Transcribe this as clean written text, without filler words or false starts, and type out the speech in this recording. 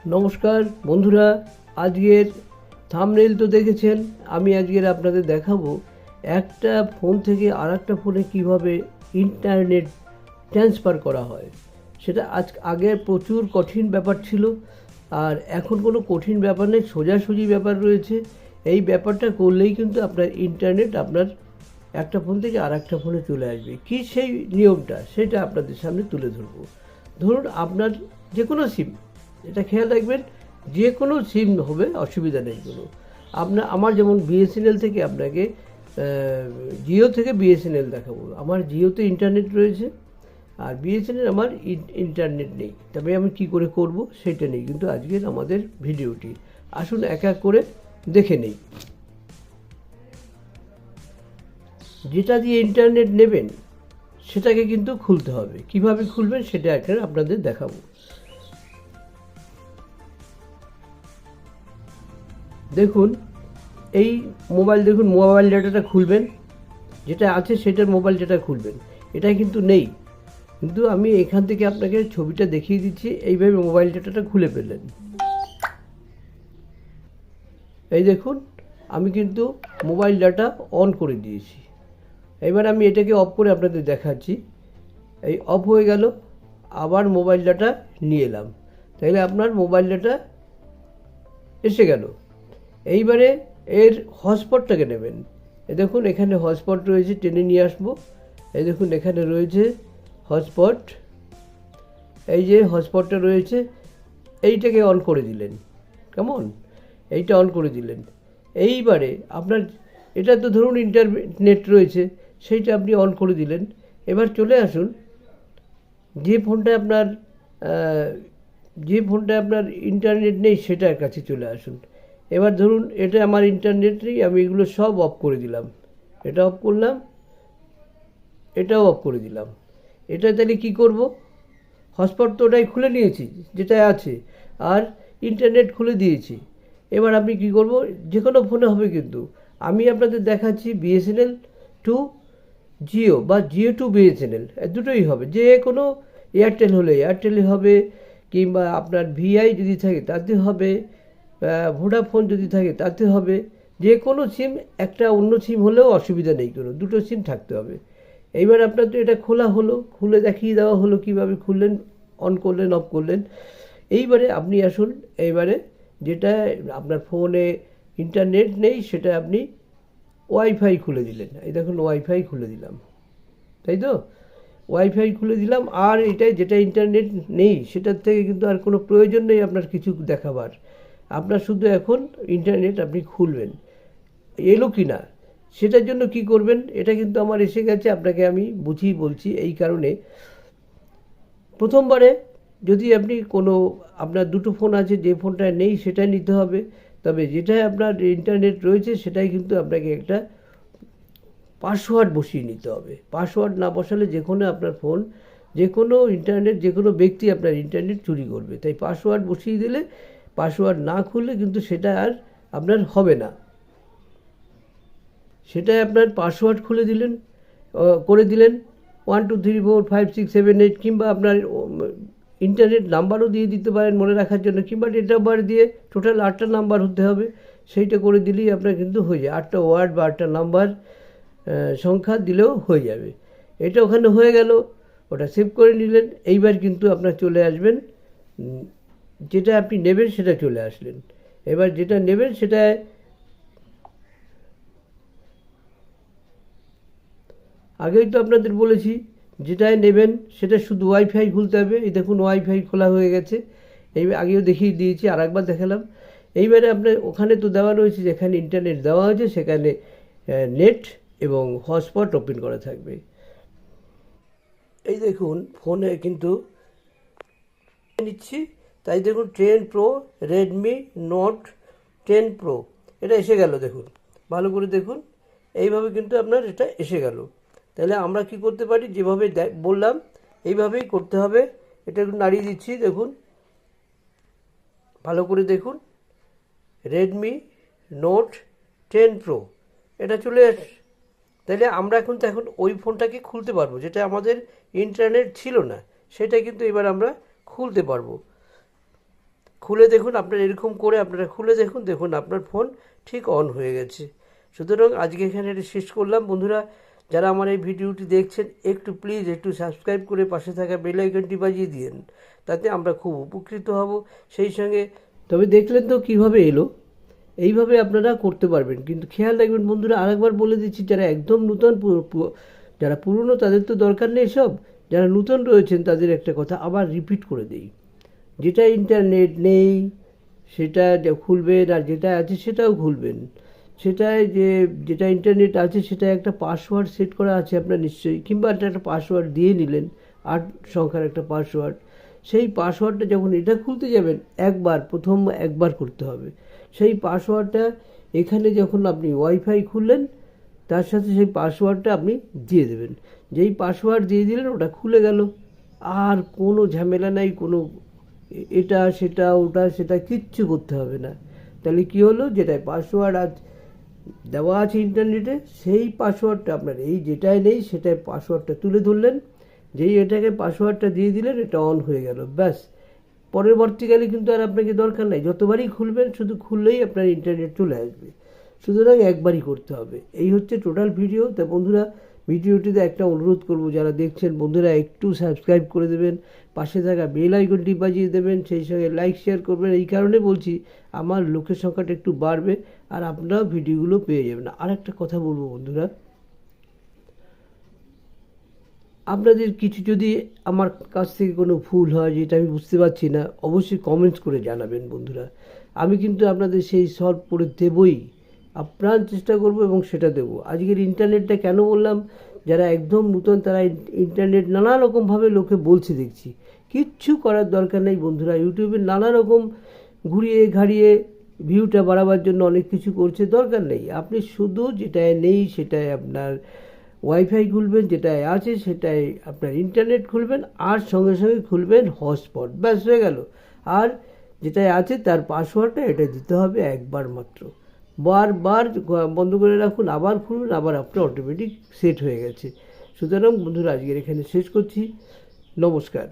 নমস্কার বন্ধুরা, আজকের থাম্বনেইল তো দেখেছেন। আমি আজকের আপনাদের দেখাবো একটা ফোন থেকে আরেকটা ফোনে কিভাবে ইন্টারনেট ট্রান্সফার করা হয়। সেটা আগে প্রচুর কঠিন ব্যাপার ছিল, আর এখন কোনো কঠিন ব্যাপার নেই, সোজাসুজি ব্যাপার রয়েছে। এই ব্যাপারটা করলেই কিন্তু আপনার ইন্টারনেট আপনার একটা ফোন থেকে আরেকটা ফোনে চলে আসবে। কি সেই নিয়মটা সেটা আপনাদের সামনে তুলে ধরবো। ধরুন আপনার যে কোনো সিম, এটা খেয়াল রাখবেন, যে কোনো সিম হবে, অসুবিধা নেই কোনো। আমার যেমন বিএসএনএল থেকে আপনাকে জিও থেকে বিএসএনএল দেখাবো। আমার জিওতে ইন্টারনেট রয়েছে, আর বিএসএনএল আমার ইন্টারনেট নেই। তবে আমি কি করে করব সেটা নেই কিন্তু আজকের আমাদের ভিডিওটি। আসুন এক এক করে দেখে নেই। যেটা দিয়ে ইন্টারনেট নেবেন সেটাকে কিন্তু খুলতে হবে। কিভাবে খুলবেন সেটা এখানে আপনাদের দেখাবো। দেখুন, এই মোবাইল ডাটাটা খুলবেন, যেটা আছে সেটার মোবাইল ডাটা খুলবেন। এটা কিন্তু নেই, কিন্তু আমি এখান থেকে আপনাকে ছবিটা দেখিয়ে দিচ্ছি। এইভাবে মোবাইল ডাটাটা খুলে ফেললেন। এই দেখুন, আমি কিন্তু মোবাইল ডাটা অন করে দিয়েছি। এবার আমি এটাকে অফ করে আপনাদের দেখাচ্ছি। এই অফ হয়ে গেল, আবার মোবাইল ডাটা নিয়ে এলাম, তাহলে আপনার মোবাইল ডাটা এসে গেল। এইবারে এর হটস্পটটাকে নেবেন। এই দেখুন, এখানে হটস্পট রয়েছে, টেনে নিয়ে আসবো। এই দেখুন, এখানে রয়েছে হটস্পট। এই যে হটস্পটটা রয়েছে, এইটাকে অন করে দিলেন। কেমন? এইটা অন করে দিলেন। এইবারে আপনার এটা তো ধরুন ইন্টারনেট রয়েছে, সেইটা আপনি অন করে দিলেন। এবার চলে আসুন যে ফোনটা আপনার ইন্টারনেট নেই সেটার কাছে চলে আসুন। এবার ধরুন এটা আমার ইন্টারনেট নেই, আমি এগুলো সব অফ করে দিলাম। এটা অফ করলাম, এটাও অফ করে দিলাম। এটা তাহলে কি করব? হটস্পট তো ওটাই খুলে নিয়েছি যেটা আছে, আর ইন্টারনেট খুলে দিয়েছি। এবার আপনি কি করব? যে কোনো ফোনে হবে, কিন্তু আমি আপনাদের দেখাচ্ছি বিএসএনএল টু জিও বা জিও টু বিএসএনএল, দুটোই হবে। যে কোনো এয়ারটেল হলে এয়ারটেলই হবে, কিংবা আপনার ভিআই যদি থাকে তাতে হবে, ভোডাফোন যদি থাকে তাতে হবে। যে কোনো সিম, একটা অন্য সিম হলেও অসুবিধা নেই কোনো, দুটো সিম থাকতে হবে। এইবার আপনার তো এটা খোলা হলো, খুলে দেখিয়ে দেওয়া হলো কীভাবে খুললেন, অন করলেন, অফ করলেন। এইবারে আপনি আসুন, এইবারে যেটা আপনার ফোনে ইন্টারনেট নেই সেটা আপনি ওয়াইফাই খুলে দিলেন। এই দেখুন, ওয়াইফাই খুলে দিলাম, তাই তো? ওয়াইফাই খুলে দিলাম, আর এটাই যেটা ইন্টারনেট নেই সেটার থেকে কিন্তু আর কোনো প্রয়োজন নেই আপনার কিছু দেখাবার। আপনার শুধু এখন ইন্টারনেট আপনি খুলবেন, এলো কি না সেটার জন্য কি করবেন। এটা কিন্তু আমার এসে গেছে, আপনাকে আমি বুঝিয়ে বলছি। এই কারণে প্রথমবারে যদি আপনি আপনার দুটো ফোন আছে, যে ফোনটা নেই সেটাই নিতে হবে। তবে যেটাই আপনার ইন্টারনেট রয়েছে সেটাই কিন্তু আপনাকে একটা পাসওয়ার্ড বসিয়ে নিতে হবে। পাসওয়ার্ড না বসালে আপনার ফোন, যে কোনো ইন্টারনেট, যে কোনো ব্যক্তি আপনার ইন্টারনেট চুরি করবে। তাই পাসওয়ার্ড বসিয়ে দিলে, পাসওয়ার্ড না খুললে কিন্তু সেটা আর আপনার হবে না। সেটাই আপনার পাসওয়ার্ড করে দিলেন 1 2 3 4 5 6 7 8, কিংবা আপনার ইন্টারনেট নাম্বারও দিয়ে দিতে পারেন মনে রাখার জন্য, কিংবা ডেট অফ বার্থ দিয়ে টোটাল 8টা নাম্বার হতে হবে, সেইটা করে দিলেই আপনার কিন্তু হয়ে যায়। 8টা ওয়ার্ড বা 8টা নাম্বার সংখ্যা দিলেও হয়ে যাবে। এটা ওখানে হয়ে গেল, ওটা সেভ করে নিলেন। এইবার কিন্তু আপনার চলে আসবেন, যেটা আপনি নেবেন সেটা চলে আসলেন। এবার যেটা নেবেন সেটা আগেই তো আপনাদের বলেছি, যেটাই নেবেন সেটা শুধু ওয়াইফাই খুলতে হবে। এই দেখুন, ওয়াইফাই খোলা হয়ে গেছে। এই আগেও দেখিয়ে দিয়েছি, আর একবার দেখালাম। এইবারে আপনার ওখানে তো দেওয়া রয়েছে, যেখানে ইন্টারনেট দেওয়া হয়েছে সেখানে নেট এবং হটস্পট ওপেন করা থাকবে। এই দেখুন, ফোনে কিন্তু নিচ্ছি, তাই দেখুন 10 প্রো, রেডমি নোট 10 প্রো, এটা এসে গেল। দেখুন, ভালো করে দেখুন, এইভাবে কিন্তু আপনার এটা এসে গেল। তাহলে আমরা কি করতে পারি, যেভাবে বললাম এইভাবেই করতে হবে। এটা একটু নাড়িয়ে দিচ্ছি, দেখুন, ভালো করে দেখুন, রেডমি নোট 10 প্রো এটা চলে আসে। তাহলে আমরা এখন ওই ফোনটাকে খুলতে পারবো, যেটা আমাদের ইন্টারনেট ছিল না, সেটা কিন্তু এবার আমরা খুলতে পারবো। খুলে দেখুন, আপনার এরকম করে আপনারা খুলে দেখুন, দেখুন আপনার ফোন ঠিক অন হয়ে গেছে। সুতরাং আজকে এখানে এটা শেষ করলাম। বন্ধুরা, যারা আমার এই ভিডিওটি দেখছেন, একটু প্লিজ একটু সাবস্ক্রাইব করে পাশে থাকা বেল আইকনটি বাজিয়ে দিন, তাতে আমরা খুব উপকৃত হব। সেই সঙ্গে তবে দেখলেন তো কিভাবে এলো, এইভাবে আপনারা করতে পারবেন। কিন্তু খেয়াল রাখবেন বন্ধুরা, আরেকবার বলে দিচ্ছি, যারা একদম নূতন, যারা পুরনো তাদের তো দরকার নেই সব, যারা নূতন রয়েছেন তাদের একটা কথা আবার রিপিট করে দেই। যেটা ইন্টারনেট নেই সেটা খুলবেন, আর যেটা আছে সেটাও খুলবেন। সেটায় যেটা ইন্টারনেট আছে সেটা একটা পাসওয়ার্ড সেট করা আছে আপনার নিশ্চয়ই, কিংবা একটা পাসওয়ার্ড দিয়ে নিলেন, 8 সংখ্যার একটা পাসওয়ার্ড। সেই পাসওয়ার্ডটা যখন এটা খুলতে যাবেন, প্রথম একবার করতে হবে। সেই পাসওয়ার্ডটা এখানে যখন আপনি ওয়াইফাই খুললেন, তার সাথে সেই পাসওয়ার্ডটা আপনি দিয়ে দেবেন। যেই পাসওয়ার্ড দিয়ে দিলেন ওটা খুলে গেল, আর কোনো ঝামেলা নাই, কোনো এটা সেটা ওটা সেটা কিচ্ছু করতে হবে না। তাহলে কি হলো, যেটাই পাসওয়ার্ড আজ দেওয়া আছে ইন্টারনেটে, সেই পাসওয়ার্ডটা আপনার এই যেটাই নেই সেটাই পাসওয়ার্ডটা তুলে ধরলেন, যেই এটাকে পাসওয়ার্ডটা দিয়ে দিলেন, এটা অন হয়ে গেল, ব্যাস। পরবর্তীকালে কিন্তু আর আপনাকে দরকার নাই, যতবারই খুলবেন শুধু খুললেই আপনার ইন্টারনেট চলে আসবে। সুতরাং একবারই করতে হবে। এই হচ্ছে টোটাল ভিডিও। তা বন্ধুরা, ভিডিওটিতে একটা অনুরোধ করব, যারা দেখছেন বন্ধুরা একটু সাবস্ক্রাইব করে দেবেন, পাশে থাকা বেল আইকনটি বাজিয়ে দেবেন, সেই সঙ্গে লাইক শেয়ার করবেন। এই কারণে বলছি, আমার লোকের সংখ্যাটা একটু বাড়বে আর আপনারাও ভিডিওগুলো পেয়ে যাবেন। আর একটা কথা বলবো বন্ধুরা, আপনাদের কিছু যদি আমার কাছ থেকে কোনো ভুল হয় যেটা আমি বুঝতে পারছি না, অবশ্যই কমেন্টস করে জানাবেন বন্ধুরা। আমি কিন্তু আপনাদের সেই সলভ করে দেবই, আপ্রাণ চেষ্টা করব এবং সেটা দেবো। আজকের ইন্টারনেটটা কেন বললাম, যারা একদম নূতন তারা ইন্টারনেট নানা রকমভাবে লোকে বলছে দেখছি, কিচ্ছু করার দরকার নেই বন্ধুরা। ইউটিউবে নানা রকম ঘুরিয়ে ঘাড়িয়ে ভিউটা বাড়াবার জন্য অনেক কিছু করছে, দরকার নেই। আপনি শুধু যেটায় নেই সেটাই আপনার ওয়াইফাই খুলবেন, যেটায় আছে সেটাই আপনার ইন্টারনেট খুলবেন, আর সঙ্গে সঙ্গে খুলবেন হটস্পট, ব্যাস হয়ে গেল। আর যেটাই আছে তার পাসওয়ার্ডটা এটা দিতে হবে একবার মাত্র। বারবার বন্ধ করে রাখুন, আবার খুলুন, আবার আপনার অটোমেটিক সেট হয়ে গেছে। সুতরাং বন্ধুরা, আজকের এখানে শেষ করছি। নমস্কার।